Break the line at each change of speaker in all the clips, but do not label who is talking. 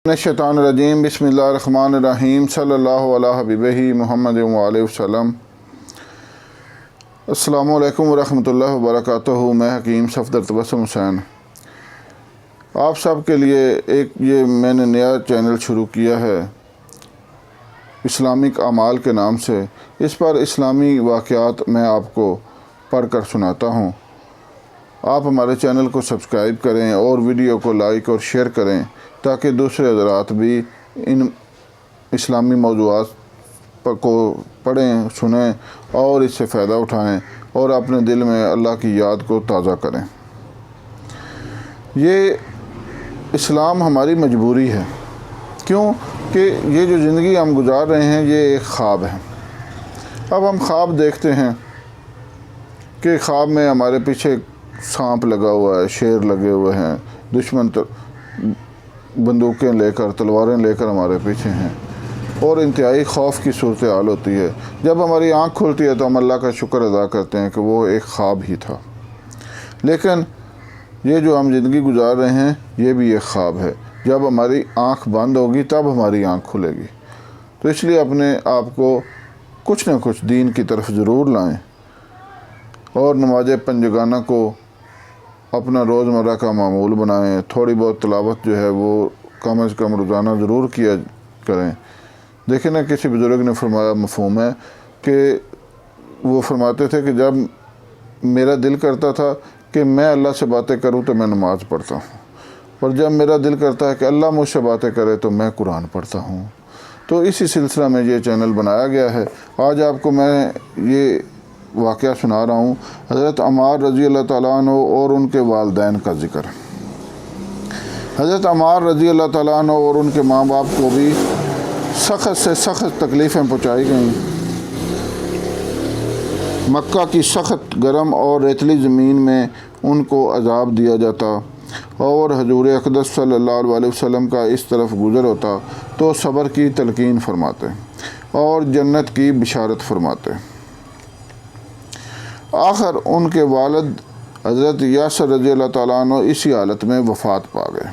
الشیطان الرجیم بسم اللہ الرحمن الرحیم صلی اللہ علیہ حبیبہ محمد وآلہ وسلم۔ السلام علیکم ورحمۃ اللہ وبرکاتہ۔ میں حکیم صفدر تبسم حسین آپ سب کے لیے میں نے نیا چینل شروع کیا ہے اسلامک اعمال کے نام سے۔ اس پر اسلامی واقعات میں آپ کو پڑھ کر سناتا ہوں۔ آپ ہمارے چینل کو سبسکرائب کریں اور ویڈیو کو لائک اور شیئر کریں تاکہ دوسرے حضرات بھی ان اسلامی موضوعات کو پڑھیں، سنیں اور اس سے فائدہ اٹھائیں اور اپنے دل میں اللہ کی یاد کو تازہ کریں۔ یہ اسلام ہماری مجبوری ہے، کیوں کہ یہ جو زندگی ہم گزار رہے ہیں یہ ایک خواب ہے۔ اب ہم خواب دیکھتے ہیں کہ خواب میں ہمارے پیچھے سانپ لگا ہوا ہے، شیر لگے ہوئے ہیں، دشمن بندوقیں لے کر تلواریں لے کر ہمارے پیچھے ہیں اور انتہائی خوف کی صورتحال ہوتی ہے۔ جب ہماری آنکھ کھلتی ہے تو ہم اللہ کا شکر ادا کرتے ہیں کہ وہ ایک خواب ہی تھا، لیکن یہ جو ہم زندگی گزار رہے ہیں یہ بھی ایک خواب ہے۔ جب ہماری آنکھ بند ہوگی تب ہماری آنکھ کھلے گی، تو اس لیے اپنے آپ کو کچھ نہ کچھ دین کی طرف ضرور لائیں اور نماز پنجگانہ کو اپنا روزمرہ کا معمول بنائیں۔ تھوڑی بہت تلاوت جو ہے وہ کم از کم روزانہ ضرور کیا کریں۔ دیکھیں نا، کسی بزرگ نے فرمایا، مفہوم ہے کہ وہ فرماتے تھے کہ جب میرا دل کرتا تھا کہ میں اللہ سے باتیں کروں تو میں نماز پڑھتا ہوں، اور جب میرا دل کرتا ہے کہ اللہ مجھ سے باتیں کرے تو میں قرآن پڑھتا ہوں۔ تو اسی سلسلہ میں یہ چینل بنایا گیا ہے۔ آج آپ کو میں یہ واقعہ سنا رہا ہوں، حضرت عمار رضی اللہ تعالیٰ عنہ اور ان کے والدین کا ذکر۔ حضرت عمار رضی اللہ تعالیٰ عنہ اور ان کے ماں باپ کو بھی سخت سے سخت تکلیفیں پہنچائی گئیں۔ مکہ کی سخت گرم اور ریتلی زمین میں ان کو عذاب دیا جاتا اور حضور اقدس صلی اللہ علیہ وسلم کا اس طرف گزر ہوتا تو صبر کی تلقین فرماتے اور جنت کی بشارت فرماتے۔ آخر ان کے والد حضرت یاسر رضی اللہ تعالیٰ عنہ اسی حالت میں وفات پا گئے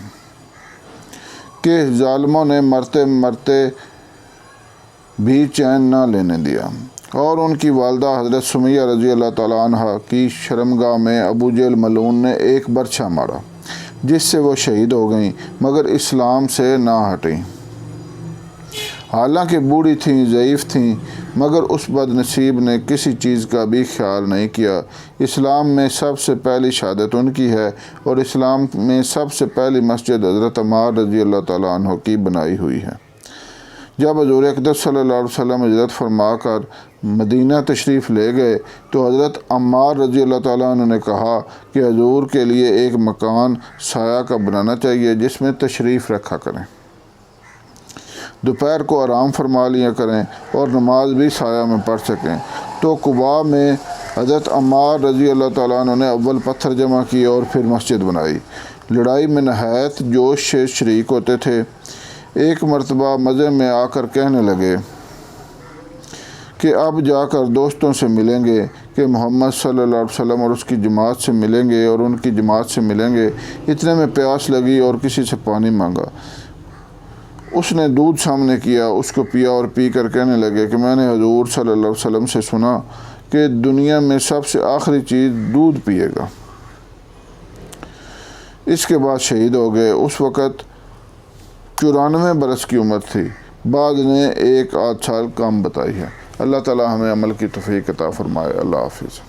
کہ ظالموں نے مرتے مرتے بھی چین نہ لینے دیا، اور ان کی والدہ حضرت سمیہ رضی اللہ تعالیٰ عنہ کی شرمگاہ میں ابو جہل ملعون نے ایک برچھا مارا جس سے وہ شہید ہو گئیں، مگر اسلام سے نہ ہٹیں۔ حالانکہ بوڑھی تھیں، ضعیف تھیں، مگر اس بد نصیب نے کسی چیز کا بھی خیال نہیں کیا۔ اسلام میں سب سے پہلی شہادت ان کی ہے، اور اسلام میں سب سے پہلی مسجد حضرت عمار رضی اللہ تعالیٰ عنہ کی بنائی ہوئی ہے۔ جب حضور اقدس صلی اللہ علیہ وسلم ہجرت فرما کر مدینہ تشریف لے گئے تو حضرت عمار رضی اللہ تعالیٰ عنہ نے کہا کہ حضور کے لیے ایک مکان سایہ کا بنانا چاہیے جس میں تشریف رکھا کریں، دوپہر کو آرام فرما لیا کریں اور نماز بھی سایہ میں پڑھ سکیں۔ تو قباء میں حضرت عمار رضی اللہ تعالیٰ عنہ نے اول پتھر جمع کیے اور پھر مسجد بنائی۔ لڑائی میں نہایت جوش سے شریک ہوتے تھے۔ ایک مرتبہ مزے میں آ کر کہنے لگے کہ اب جا کر دوستوں سے ملیں گے کہ محمد صلی اللہ علیہ وسلم اور اس کی جماعت سے ملیں گے اور ان کی جماعت سے ملیں گے۔ اتنے میں پیاس لگی اور کسی سے پانی مانگا۔ اس نے دودھ سامنے کیا، اس کو پیا اور پی کر کہنے لگے کہ میں نے حضور صلی اللہ علیہ وسلم سے سنا کہ دنیا میں سب سے آخری چیز دودھ پیے گا۔ اس کے بعد شہید ہو گئے۔ اس وقت 94 برس کی عمر تھی۔ بعد نے 1 آدھ سال کم بتائی ہے۔ اللہ تعالی ہمیں عمل کی توفیق عطا فرمائے۔ اللہ حافظ۔